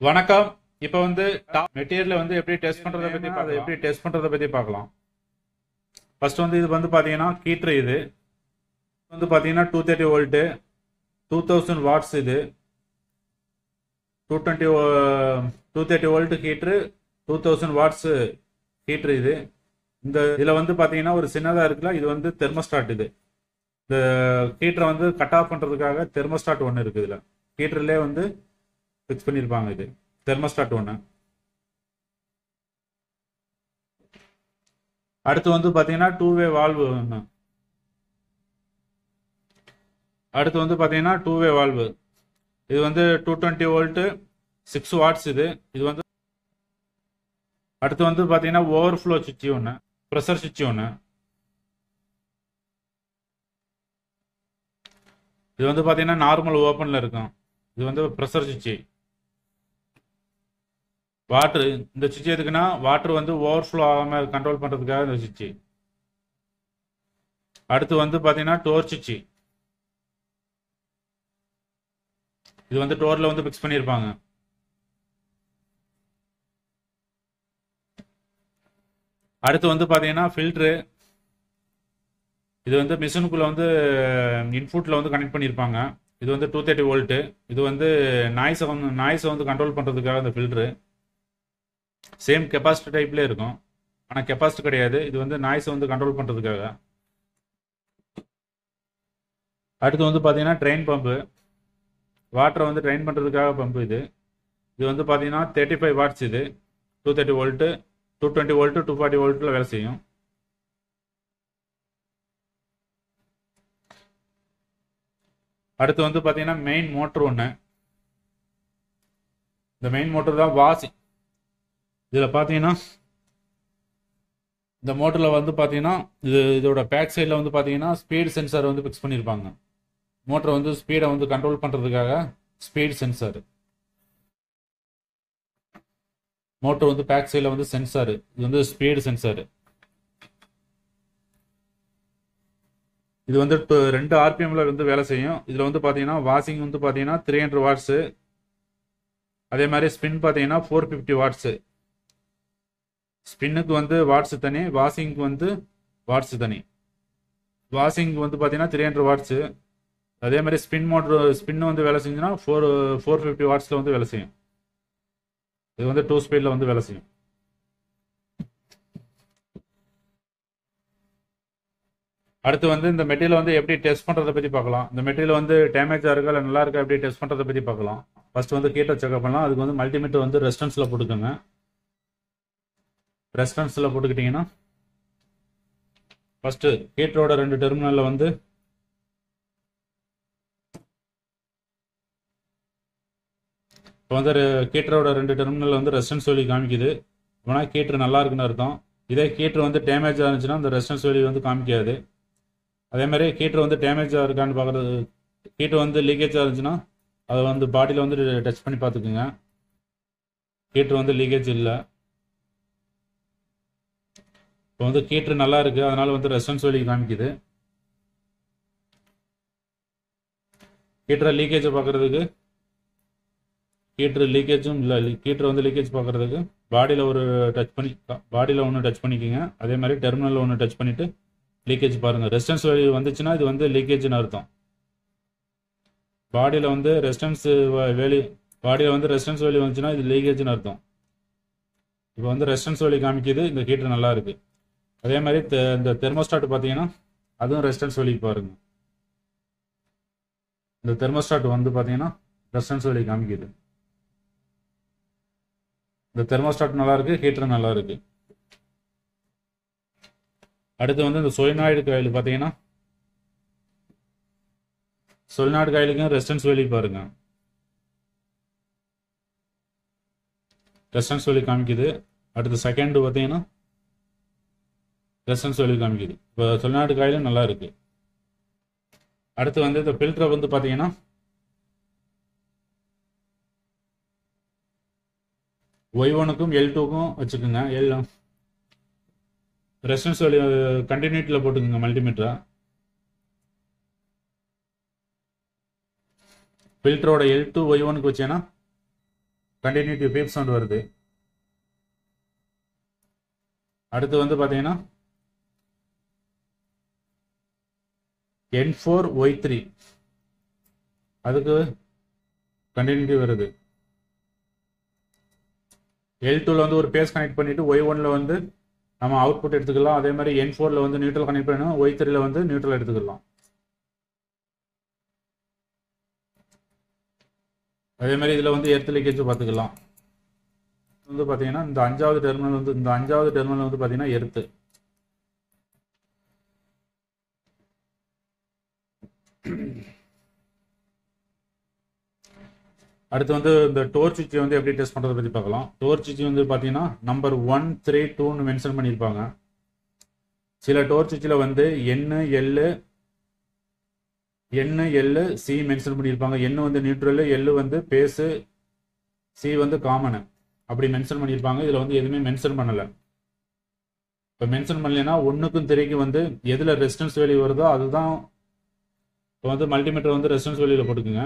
வணக்கம். இப்போ வந்து மெட்டீரியல் வந்து எப்படி டெஸ்ட் பண்றத பத்தி பார்க்கலாம். ஃபர்ஸ்ட் வந்து இது வந்து பாத்தீங்கன்னா ஹீட்டர். இது வந்து பாத்தீங்கன்னா 230 வோல்ட் 2000 வாட்ஸ். இது 230 வோல்ட் ஹீட்டர் 2000 வாட்ஸ் ஹீட்டர். இது இதுல வந்து பாத்தீங்கன்னா ஒரு சின்னதா இருக்குல்ல, இது வந்து தெர்மோஸ்டாட். இது இந்த ஹீட்டரை வந்து கட் ஆஃப் பண்றதுக்காக தெர்மோஸ்டாட் ஒன்று இருக்கு. இதுல ஹீட்டர்லேயே வந்து ஃபிக்ஸ் பண்ணியிருப்பாங்க. இது தெர்மோஸ்டாட் ஒன்று. அடுத்து வந்து பாத்தீங்கன்னா 2-வே வால்வு ஒன்று. அடுத்து வந்து பாத்தீங்கன்னா 2-வே வால்வு. இது வந்து 220 வோல்ட் 6 வாட்ஸ். இது வந்து அடுத்து வந்து பாத்தீங்கன்னா ஓவர்ஃப்ளோ சுவிட்ச் ஒன்று, ப்ரெஷர் சுவிட்ச் ஒன்று. இது வந்து பாத்தீங்கன்னா நார்மல் ஓப்பன்ல இருக்கும். இது வந்து ப்ரெஷர் சுவிட்ச். வாட்டர், இந்த சுவிட்ச் எதுக்குன்னா வாட்டர் வந்து ஓவர்ஃப்ளோ ஆகாம கண்ட்ரோல் பண்றதுக்காக இந்த சுவிட்ச். அடுத்து வந்து பாத்தீங்கன்னா டோர் சுவிட்ச். இது வந்து டோர்ல வந்து பிக்ஸ் பண்ணியிருப்பாங்க. அடுத்து வந்து பாத்தீங்கன்னா ஃபில்டரு. இது வந்து மிஷினுக்குள்ள வந்து இன்புட்ல வந்து கனெக்ட் பண்ணியிருப்பாங்க. இது வந்து 230 வோல்ட். இது வந்து நாய்ஸை வந்து கண்ட்ரோல் பண்றதுக்காக இந்த ஃபில்டரு. சேம் கெப்பாசிட்டி டைப்ல இருக்கும், ஆனால் கெப்பாசிட்டி கிடையாது. இது வந்து நாய்ஸை வந்து கண்ட்ரோல் பண்றதுக்காக. அடுத்து வந்து பார்த்தீங்கன்னா ட்ரெயின் பம்பு. வாட்டரை வந்து ட்ரெயின் பண்றதுக்காக பம்பு. இது வந்து பார்த்தீங்கன்னா 35 வாட்ஸ். இது 230 வோல்ட் 220 வோல்ட் 240 வோல்ட்ல வேலை செய்யும். அடுத்து வந்து பார்த்தீங்கன்னா மெயின் மோட்டர் ஒன்று. இந்த மெயின் மோட்டர் தான் வாஷிங். இதில் பார்த்தீங்கன்னா இந்த மோட்டரில் வந்து பார்த்தீங்கன்னா இதோட பேக் சைடில் வந்து பார்த்தீங்கன்னா ஸ்பீட் சென்சார் வந்து ஃபிக்ஸ் பண்ணியிருப்பாங்க. மோட்டரை வந்து ஸ்பீடை வந்து கண்ட்ரோல் பண்ணுறதுக்காக ஸ்பீட் சென்சார். மோட்டர் வந்து பேக் சைடில் வந்து சென்சார். இது வந்து ஸ்பீடு சென்சார். இது வந்து 2 RPMல வந்து வேலை செய்யும். இதில் வந்து பார்த்தீங்கன்னா வாஷிங் வந்து பார்த்தீங்கன்னா 300 வாட்ஸு. அதே மாதிரி ஸ்பின் பார்த்தீங்கன்னா 450 வாட்ஸு. ஸ்பின்னுக்கு வந்து வாட்ஸ் தனி, வாஷிங்க்கு வந்து வாட்ஸ் தனி. வாஷிங் வந்து பார்த்தீங்கன்னா 300 வாட்ஸு. அதே மாதிரி ஸ்பின் வந்து வேலை செஞ்சுன்னா 450 வாட்ஸில் வந்து வேலை செய்யும். இது வந்து 2 ஸ்பீடில் வந்து வேலை செய்யும். அடுத்து வந்து இந்த மெட்டீரியல் வந்து எப்படி டெஸ்ட் பண்ணுறதை பற்றி பார்க்கலாம். இந்த மெட்டீரியல் வந்து டேமேஜாக இருக்கா இல்லை நல்லா இருக்கா எப்படி டெஸ்ட் பண்ணுறதை பற்றி பார்க்கலாம். ஃபர்ஸ்ட் வந்து ஹீட்டர் செக்அப் பண்ணலாம். அதுக்கு வந்து மல்டிமீட்டர் வந்து ரெசிஸ்டன்ஸில் போட்டுக்கோங்க. ரெசிஸ்டன்ஸில் போட்டுக்கிட்டிங்கன்னா ஃபர்ஸ்ட் ஹீட்டரோட 2 டெர்மினலில் வந்து இப்போ வந்து ஹீட்டரோட 2 டெர்மினல் வந்து ரெசிஸ்டன்ஸ் வேல்யூ காமிக்குது. அப்படின்னா ஹீட்டர் நல்லா இருக்குன்னு அர்த்தம். இதே ஹீட்டர் வந்து டேமேஜாக இருந்துச்சுன்னா அந்த ரெசிஸ்டன்ஸ் வேல்யூ வந்து காமிக்காது. அதே மாதிரி ஹீட்டர் வந்து டேமேஜாக இருக்கான்னு பார்க்குறது, ஹீட்டர் வந்து லீக்கேஜாக இருந்துச்சுன்னா அதை வந்து பாடியில் வந்து டச் பண்ணி பார்த்துக்குங்க. ஹீட்டர் வந்து லீக்கேஜ் இல்லை. இப்போ வந்து ஹீட்டர் நல்லா இருக்குது, அதனால வந்து ரெசிஸ்டன்ஸ் வேல்யூ காமிக்குது. ஹீட்டரை லீக்கேஜை பார்க்குறதுக்கு, ஹீட்டர் லீக்கேஜும் இல்லை, ஹீட்டர் வந்து லீக்கேஜ் பார்க்குறதுக்கு பாடியில் ஒன்று டச் பண்ணிக்கோங்க. அதே மாதிரி டெர்மினலில் ஒன்று டச் பண்ணிவிட்டு லீக்கேஜ் பாருங்கள். ரெசிஸ்டன்ஸ் வேல்யூ வந்துச்சுன்னா இது வந்து லீக்கேஜ்னு அர்த்தம். பாடியில் வந்து ரெசிஸ்டன்ஸ் வேல்யூ வந்துச்சுன்னா இது லீக்கேஜ்னு அர்த்தம். இப்போ வந்து ரெசிஸ்டன்ஸ் வேல்யூ காமிக்குது. இந்த ஹீட்டர் நல்லா இருக்குது. அதே மாதிரி இந்த தெர்மோஸ்டாட் பார்த்தீங்கன்னா அதுவும் ரெசிஸ்டன்ஸ் வேல்யூ பாருங்கள். இந்த தெர்மோஸ்டாட் வந்து பார்த்தீங்கன்னா ரெசிஸ்டன்ஸ் வேல்யூ காமிக்குது. இந்த தெர்மோஸ்டாட் நல்லா இருக்கு, ஹீட்டர் நல்லா இருக்கு. அடுத்து வந்து இந்த சொலினாய்டு காயில் பார்த்தீங்கன்னா சொலினாய்டு காயிலுக்கும் ரெசிஸ்டன்ஸ் வேல்யூ பாருங்க. ரெசிஸ்டன்ஸ் வேல்யூ காமிக்குது. அடுத்து செகண்ட் பார்த்தீங்கன்னா ரெசிஸ்டன்ஸ் வேல்யூ காமிக்குது. இப்போ சொலினாய்டு காயிலும் நல்லா இருக்கு. அடுத்து வந்து இந்த ஃபில்டரை வந்து பார்த்தீங்கன்னா Y1க்கும் L2க்கும் வச்சுக்கோங்க. ரெசிஸ்டன்ஸ் வேல்யூ கண்டினியூட்டியில் போட்டுக்கோங்க மல்டிமீட்டரா. ஃபில்டரோட L2 Y1க்கு வச்சேன்னா கண்டினியூட்டி பீப் சவுண்ட் வருது. அடுத்து வந்து பார்த்தீங்கன்னா N4Y3 அதுக்கு கண்டினியூட்டி வருது. L2ல வந்து ஒரு பேஸ் கனெக்ட் பண்ணிட்டு Y1ல வந்து நம்ம அவுட்புட் எடுத்துக்கலாம். அதே மாதிரி N4ல வந்து நியூட்ரல் கனெக்ட் பண்ணணும், Y3ல வந்து நியூட்ரல் எடுத்துக்கலாம். அதே மாதிரி இதில் வந்து எர்த் லீக்கேஜ் பார்த்துக்கலாம். வந்து பார்த்தீங்கன்னா இந்த அஞ்சாவது டெர்மினல் வந்து பார்த்தீங்கன்னா எர்த்து. அடுத்து வந்து இந்த டோர் சுவிட்சை வந்து எப்படி டெஸ்ட் பண்ணுறதை பற்றி பார்க்கலாம். டோர் சுவிட்ச் வந்து பார்த்தீங்கன்னா நம்பர் 1, 3, 2ன்னு மென்ஷன் பண்ணியிருப்பாங்க. சில டோர் சுவிட்சில் வந்து N, L, C மென்ஷன் பண்ணியிருப்பாங்க. N வந்து நியூட்ரல், L வந்து பேஸு, C வந்து காமனு அப்படி மென்ஷன் பண்ணியிருப்பாங்க. இதில் வந்து எதுவுமே மென்ஷன் பண்ணலை. இப்போ மென்ஷன் பண்ணலைன்னா 1க்கும் 3க்கும் வந்து எதில் ரெசிஸ்டன்ஸ் வேல்யூ வருதோ அதுதான். இப்போ வந்து மல்டிமீட்டர் வந்து ரெசிஸ்டன்ஸ் வேல்யூவில் போட்டுக்குங்க.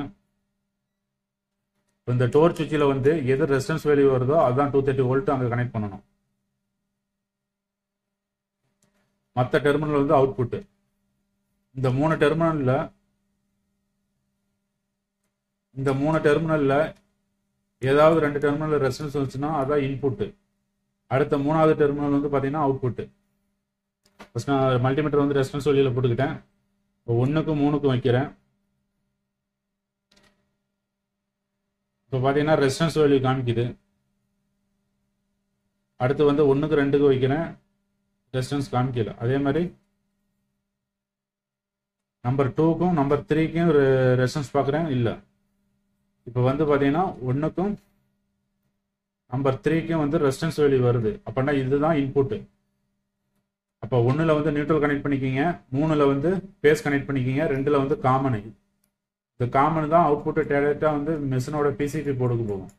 இப்போ இந்த டோர் சுவிட்சில் வந்து எது ரெசிஸ்டன்ஸ் வேல்யூ வருதோ அதுதான் 230 வோல்ட் அங்கே கனெக்ட் பண்ணணும். மற்ற டெர்மினல் வந்து அவுட்புட்டு. இந்த மூணு டெர்மினலில் ஏதாவது 2 டெர்மினல் ரெசிஸ்டன்ஸ் வந்துச்சுன்னா அதான் இன்புட்டு. அடுத்த 3வது டெர்மினல் வந்து பார்த்தீங்கன்னா அவுட்புட்டு. ஃபஸ்ட் நான் மல்டிமீட்டர் வந்து ரெசிஸ்டன்ஸ் வேல்யூவில் போட்டுக்கிட்டேன். இப்போ 1க்கும் 3க்கும் வைக்கிறேன். இப்போ பார்த்தீங்கன்னா ரெசிஸ்டன்ஸ் வேல்யூ காமிக்குது. அடுத்து வந்து 1க்கு 2க்கு வைக்கிறேன், ரெசிஸ்டன்ஸ் காமிக்கல. அதே மாதிரி நம்பர் 2க்கும் நம்பர் 3க்கும் ரெசிஸ்டன்ஸ் பார்க்குறேன், இல்லை. இப்போ வந்து பார்த்தீங்கன்னா 1க்கும் நம்பர் 3க்கும் வந்து ரெசிஸ்டன்ஸ் வேல்யூ வருது. அப்படின்னா இதுதான் இன்புட்டு. அப்போ 1ல் வந்து நியூட்ரல் கனெக்ட் பண்ணிக்கிங்க, 3ல் வந்து பேஸ் கனெக்ட் பண்ணிக்கிங்க, 2ல் வந்து காமன். இந்த காமன் தான் அவுட்புட்டு டேரெக்டாக வந்து மிஷினோட பிசிபி போர்டுக்கு போகும்.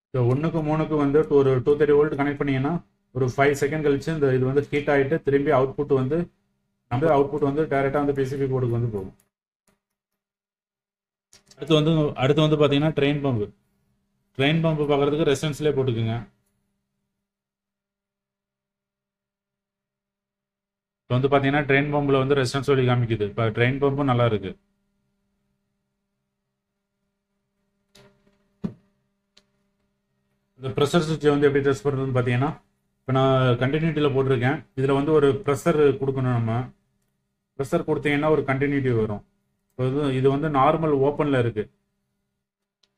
இப்போ 1க்கும் 3க்கும் வந்து ஒரு 230 வோல்ட் கனெக்ட் பண்ணீங்கன்னா ஒரு 5 செகண்ட் கழிச்சு இந்த இது வந்து ஹீட் ஆகிட்டு திரும்பி அவுட்புட் வந்து டேரெக்டாக வந்து பிசிபி போர்டுக்கு வந்து போகும். அடுத்து வந்து பார்த்தீங்கன்னா ட்ரெயின் பம்பு பார்க்குறதுக்கு ரெசிஸ்டன்ஸ்லேயே போட்டுக்குங்க. இப்போ வந்து பார்த்தீங்கன்னா ட்ரெயின் பம்பில் வந்து ரெசிஸ்டன்ஸ் வேல்யூ காமிக்குது. இப்போ ட்ரெயின் பம்பும் நல்லா இருக்கு. இந்த ப்ரெஷர் சுவிட்சை வந்து எப்படி டெஸ்ட் பண்ணுறதுன்னு பார்த்தீங்கன்னா, இப்போ நான் கண்டினியூட்டியில் போட்டிருக்கேன். இதில் வந்து ஒரு ப்ரெஷர் கொடுக்கணும். நம்ம ப்ரெஷர் கொடுத்தீங்கன்னா ஒரு கண்டினியூட்டி வரும். இப்போ இது வந்து நார்மல் ஓப்பனில் இருக்குது.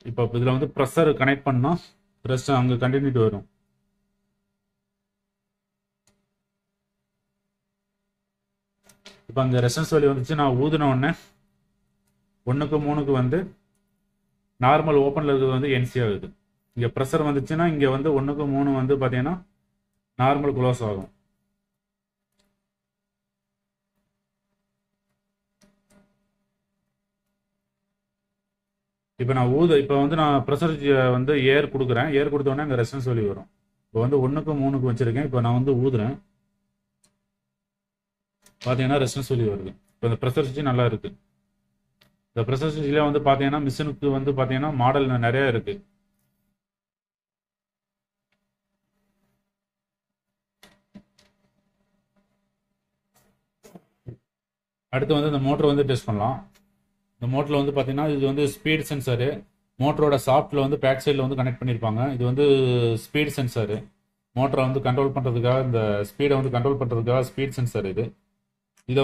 இப்போ இதில் வந்து ப்ரெஷர் கனெக்ட் பண்ணால் ரெஸ்ட் அங்கே கண்டினியூட்டி வரும். இப்போ அங்கே ரெசிஸ்டன்ஸ் வேல்யூ வந்துச்சு. நான் ஊதின உடனே 1க்கும் 3க்கும் வந்து நார்மல் ஓப்பனில் இருக்கிறது வந்து என்சி ஆகுது. இங்கே ப்ரெஷர் வந்துச்சுன்னா இங்கே வந்து 1க்கும் 3 வந்து பார்த்தீங்கன்னா நார்மல் க்ளோஸ் ஆகும். இப்போ வந்து நான் ப்ரெஷர் வந்து ஏர் கொடுக்குறேன். ஏர் கொடுத்தோடனே அங்கே ரெசிஸ்டன்ஸ் வேல்யூ வரும். இப்போ வந்து 1க்கும் 3க்கும் வச்சுருக்கேன். இப்போ நான் வந்து ஊதுறேன், பார்த்தீங்கன்னா ரெசிஸ்டன்ஸ் வேல்யூ வருது. இப்போ இந்த ப்ரெஷர் சுவிட்ச் நல்லா இருக்குது. இந்த ப்ரெஷர் சுவிட்சில் வந்து பார்த்தீங்கன்னா மிஷினுக்கு வந்து பார்த்தீங்கன்னா மாடல் நிறையா இருக்குது. அடுத்து வந்து இந்த மோட்டர் வந்து டெஸ்ட் பண்ணலாம். இந்த மோட்டரில் வந்து பார்த்தீங்கன்னா இது வந்து ஸ்பீட் சென்சாரு. மோட்டரோட சாஃப்ட்டில் வந்து பேக் சைடில் வந்து கனெக்ட் பண்ணியிருப்பாங்க. இது வந்து ஸ்பீட் சென்சாரு. மோட்டரை வந்து கண்ட்ரோல் பண்ணுறதுக்காக, இந்த ஸ்பீடை வந்து கண்ட்ரோல் பண்ணுறதுக்காக ஸ்பீட் சென்சார் இது. இதை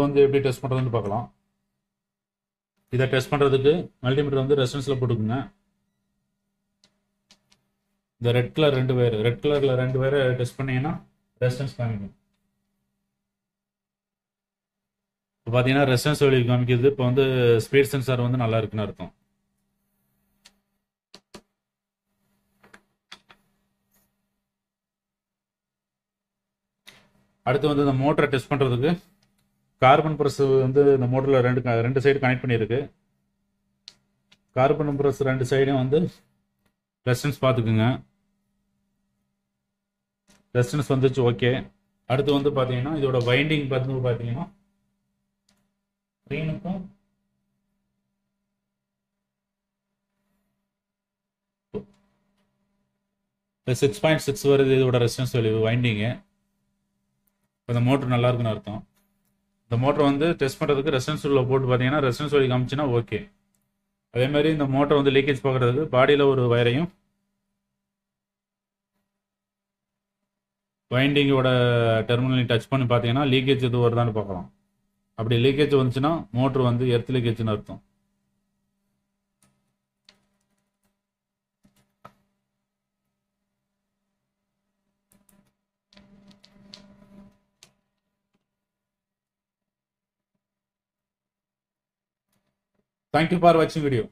வந்து எப்படி டெஸ்ட் பண்ணுறதுன்னு பார்க்கலாம். இதை டெஸ்ட் பண்ணுறதுக்கு மல்டிமீட்டர் வந்து ரெசிஸ்டன்ஸில் போட்டுக்குங்க. இந்த ரெட் கலரில் 2 வயரை டெஸ்ட் பண்ணீங்கன்னா ரெசிஸ்டன்ஸ் காமிக்கும். இப்போ பார்த்தீங்கன்னா ரெசிஸ்டன்ஸ் வேல்யூ காமிக்கிறது. இப்போ வந்து ஸ்பீட் சென்சார் வந்து நல்லா இருக்குன்னு அர்த்தம். அடுத்து வந்து இந்த மோட்டரை டெஸ்ட் பண்ணுறதுக்கு கார்பன் ப்ரெஸ் வந்து இந்த மோட்டரில் ரெண்டு சைடு கனெக்ட் பண்ணியிருக்கு. கார்பன் ப்ரெஸ் 2 சைடும் வந்து ரெசிஸ்டன்ஸ் பார்த்துக்குங்க. ரெசிஸ்டன்ஸ் வந்துச்சு, ஓகே. அடுத்து வந்து பார்த்தீங்கன்னா இதோட வைண்டிங் பார்த்தீங்கன்னா க்ரீனுக்கும் இப்போ 6.6 வருது இதோட ரெசிஸ்டன்ஸ் வேல்யூ வைண்டிங்கு. இப்போ இந்த மோட்ரு நல்லா இருக்குன்னு அர்த்தம். இந்த மோட்டர் வந்து டெஸ்ட் பண்ணுறதுக்கு ரெசிஸ்டன்ஸ் உள்ள போட்டு பார்த்தீங்கன்னா ரெசிஸ்டன்ஸ் வேல்யூ காமிச்சுன்னா ஓகே. அதே மாதிரி இந்த மோட்டர் வந்து லீக்கேஜ் பார்க்குறதுக்கு பாடியில் ஒரு வயரையும் வைண்டிங்கோட டெர்மினலையும் டச் பண்ணி பார்த்தீங்கன்னா லீக்கேஜ் எதுவும் வருதான்னு பார்க்கலாம். அப்படி லீக்கேஜ் வந்துச்சுன்னா மோட்ரு வந்து எர்த் லீக்கேஜ்னு அர்த்தம். Thank you for watching video.